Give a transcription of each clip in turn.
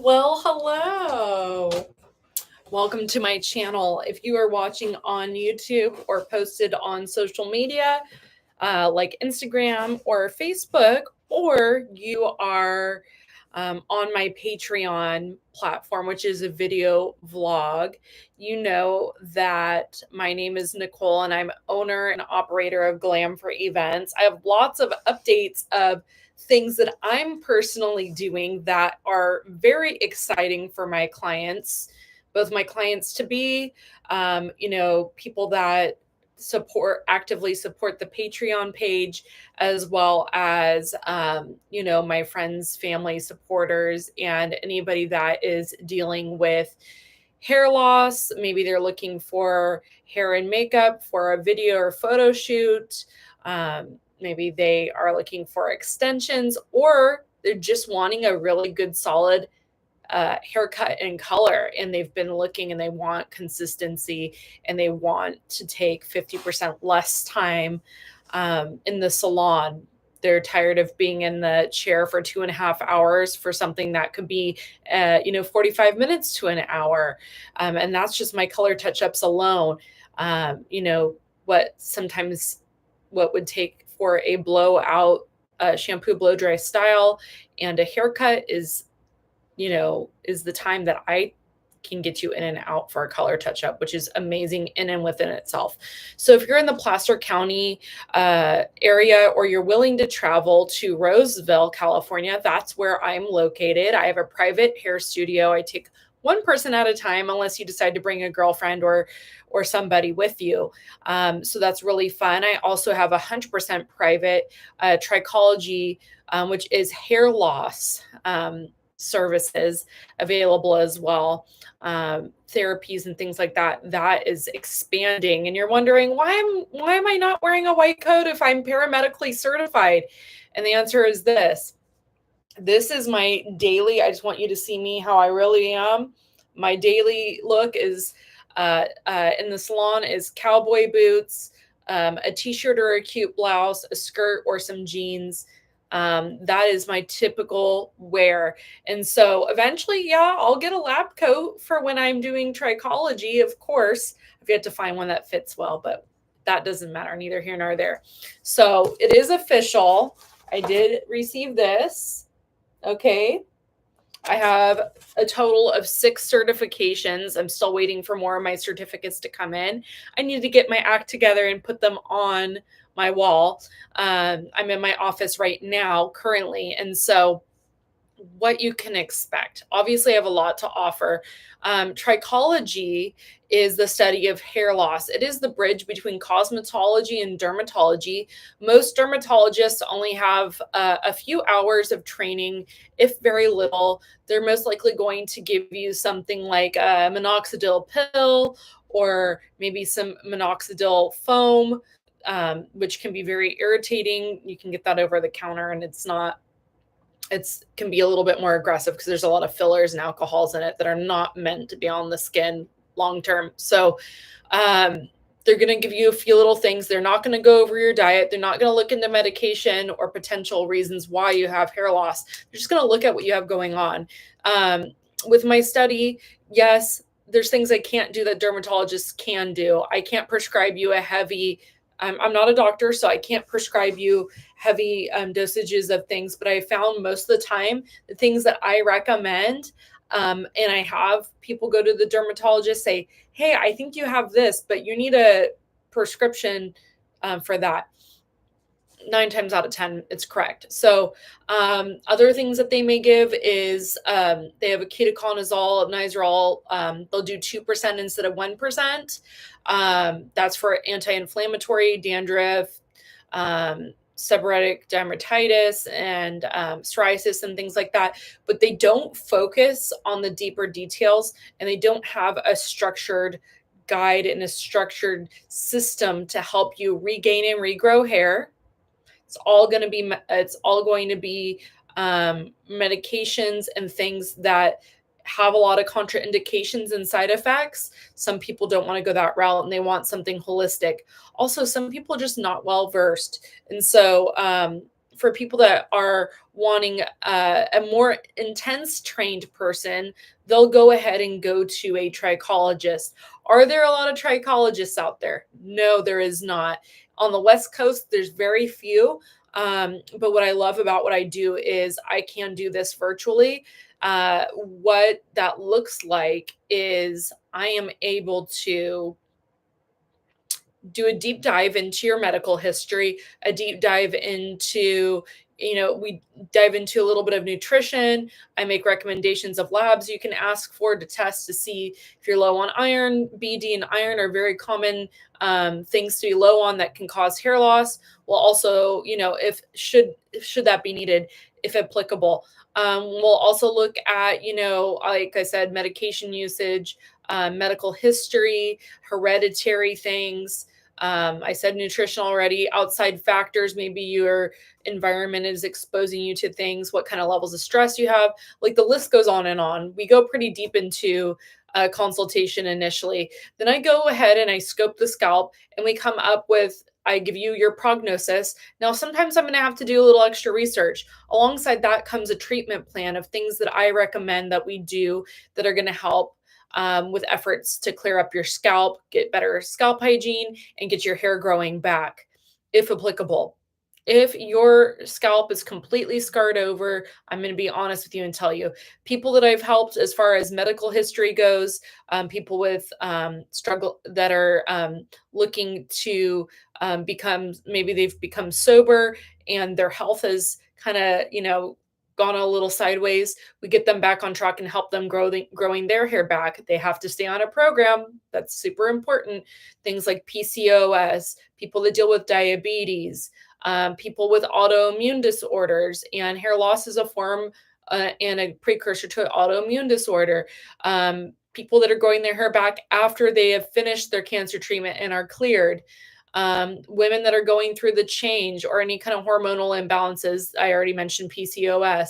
Well, hello. Welcome to my channel. If you are watching on YouTube or posted on social media like Instagram or Facebook, or you are on my Patreon platform, which is a video vlog, you know that my name is Nicole and I'm owner and operator of Glam for Events. I have lots of updates of things that I'm personally doing that are very exciting for my clients, both my clients to be, people that actively support the Patreon page, as well as my friends, family, supporters, and anybody that is dealing with hair loss. Maybe they're looking for hair and makeup for a video or photo shoot. Maybe they are looking for extensions, or they're just wanting a really good solid haircut and color, and they've been looking and they want consistency, and they want to take 50% less time in the salon. They're tired of being in the chair for 2.5 hours for something that could be 45 minutes to an hour. And that's just my color touch-ups alone. What would take for a blowout shampoo blow dry style and a haircut is the time that I can get you in and out for a color touch up, which is amazing in and within itself. So if you're in the Placer County area, or you're willing to travel to Roseville, California, that's where I'm located. I have a private hair studio. I take one person at a time, unless you decide to bring a girlfriend or somebody with you. So that's really fun. I also have 100% private Trichology, which is hair loss services available as well, therapies and things like that. That is expanding, and you're wondering, why am I not wearing a white coat if I'm paramedically certified? And the answer is this is my daily. I just want you to see me how I really am. My daily look is in the salon is cowboy boots, a t-shirt or a cute blouse, a skirt or some jeans. That is my typical wear. And so eventually, yeah, I'll get a lab coat for when I'm doing trichology. Of course, I've yet to find one that fits well, but that doesn't matter, neither here nor there. So it is official. I did receive this. Okay. I have a total of 6 certifications. I'm still waiting for more of my certificates to come in. I need to get my act together and put them on my wall. I'm in my office right now currently. And so what you can expect. Obviously, I have a lot to offer. Trichology is the study of hair loss. It is the bridge between cosmetology and dermatology. Most dermatologists only have a few hours of training, if very little. They're most likely going to give you something like a minoxidil pill, or maybe some minoxidil foam, which can be very irritating. You can get that over the counter, and it can be a little bit more aggressive because there's a lot of fillers and alcohols in it that are not meant to be on the skin long term. So they're going to give you a few little things. They're not going to go over your diet. They're not going to look into medication or potential reasons why you have hair loss. They're just going to look at what you have going on. With my study, yes, there's things I can't do that dermatologists can do. I can't prescribe you a heavy, I'm not a doctor, so I can't prescribe you heavy dosages of things, but I found most of the time the things that I recommend, and I have people go to the dermatologist, say, hey, I think you have this, but you need a prescription for that. 9 times out of 10, it's correct. So other things that they may give is they have a ketoconazole, Nizoral. They'll do 2% instead of 1%. That's for anti-inflammatory, dandruff, seborrheic dermatitis, and psoriasis and things like that. But they don't focus on the deeper details, and they don't have a structured guide and a structured system to help you regain and regrow hair. It's all going to be medications and things that have a lot of contraindications and side effects. Some people don't want to go that route and they want something holistic. Also, some people are just not well versed. And so for people that are wanting a more intense trained person, they'll go ahead and go to a trichologist. Are there a lot of trichologists out there? No, there is not. On the West Coast, there's very few. But what I love about what I do is I can do this virtually. What that looks like is I am able to do a deep dive into your medical history, a deep dive into, we dive into a little bit of nutrition. I make recommendations of labs you can ask for to test to see if you're low on iron. BD and iron are very common things to be low on that can cause hair loss. We'll also, if should that be needed, if applicable. We'll also look at, like I said, medication usage, medical history, hereditary things. I said nutrition already, outside factors. Maybe your environment is exposing you to things, what kind of levels of stress you have. Like the list goes on and on. We go pretty deep into a consultation initially. Then I go ahead and I scope the scalp and we come up with, I give you your prognosis. Now, sometimes I'm going to have to do a little extra research. Alongside that comes a treatment plan of things that I recommend that we do that are going to help with efforts to clear up your scalp, get better scalp hygiene, and get your hair growing back, if applicable. If your scalp is completely scarred over, I'm going to be honest with you and tell you, people that I've helped as far as medical history goes, people with struggle that are looking to become, maybe they've become sober and their health is kind of, gone a little sideways. We get them back on track and help them growing their hair back. They have to stay on a program. That's super important. Things like PCOS, people that deal with diabetes, people with autoimmune disorders, and hair loss is a form and a precursor to autoimmune disorder. People that are growing their hair back after they have finished their cancer treatment and are cleared. Women that are going through the change or any kind of hormonal imbalances. I already mentioned PCOS.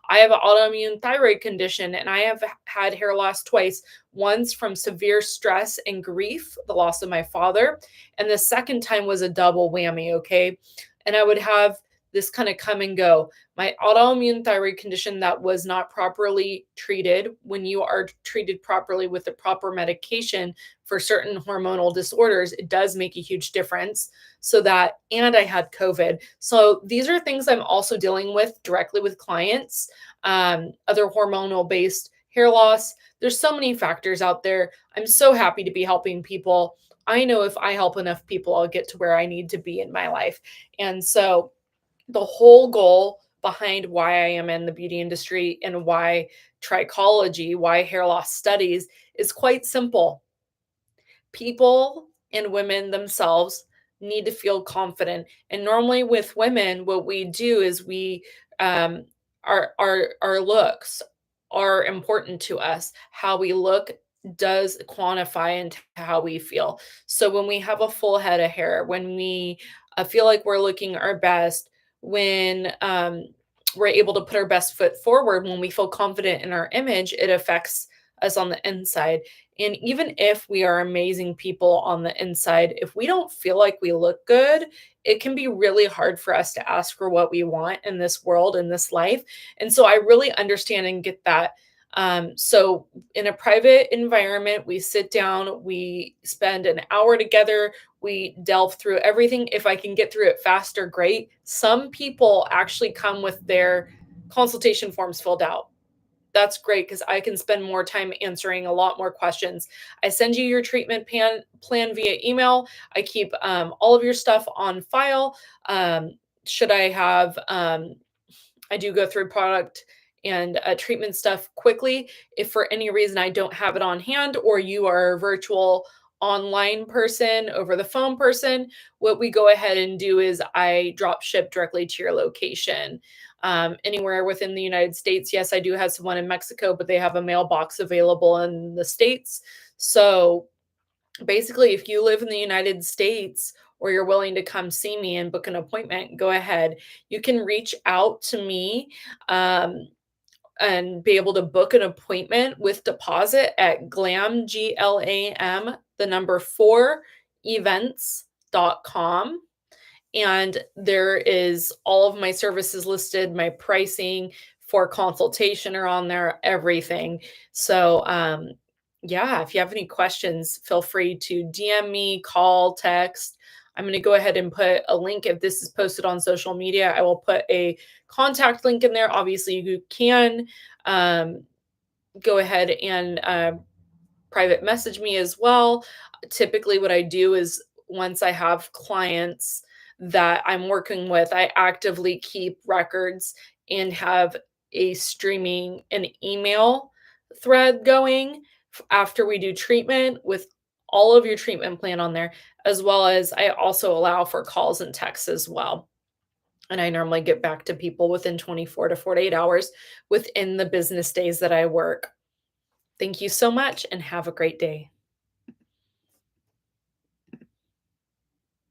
I have an autoimmune thyroid condition and I have had hair loss twice, once from severe stress and grief, the loss of my father, and the second time was a double whammy, okay? And I would have this kind of come and go. My autoimmune thyroid condition that was not properly treated, when you are treated properly with the proper medication for certain hormonal disorders, it does make a huge difference. So that, and I had COVID. So these are things I'm also dealing with directly with clients, other hormonal based hair loss. There's so many factors out there. I'm so happy to be helping people. I know if I help enough people, I'll get to where I need to be in my life. And so the whole goal behind why I am in the beauty industry and why trichology, why hair loss studies is quite simple. People and women themselves need to feel confident. And normally with women, what we do is we our looks are important to us. How we look does quantify into how we feel. So when we have a full head of hair, when we feel like we're looking our best, when we're able to put our best foot forward, when we feel confident in our image, it affects us on the inside. And even if we are amazing people on the inside, if we don't feel like we look good, it can be really hard for us to ask for what we want in this world, in this life. And so I really understand and get that. So in a private environment, we sit down, we spend an hour together, we delve through everything. If I can get through it faster, great. Some people actually come with their consultation forms filled out. That's great because I can spend more time answering a lot more questions. I send you your treatment plan via email. I keep all of your stuff on file. Should I have, I do go through product and treatment stuff quickly. If for any reason I don't have it on hand or you are a virtual online person, over the phone person, what we go ahead and do is I drop ship directly to your location. Anywhere within the United States. Yes, I do have someone in Mexico, but they have a mailbox available in the States. So basically, if you live in the United States or you're willing to come see me and book an appointment, go ahead. You can reach out to me and be able to book an appointment with deposit at GLAM, the number 4 events.com. And there is all of my services listed, my pricing for consultation are on there, everything. So, yeah, if you have any questions, feel free to DM me, call, text. I'm going to go ahead and put a link. If this is posted on social media, I will put a contact link in there. Obviously, you can go ahead and private message me as well. Typically, what I do is once I have clients that I'm working with, I actively keep records and have a streaming an email thread going after we do treatment with all of your treatment plan on there, as well as I also allow for calls and texts as well. And I normally get back to people within 24 to 48 hours within the business days that I work. Thank you so much and have a great day.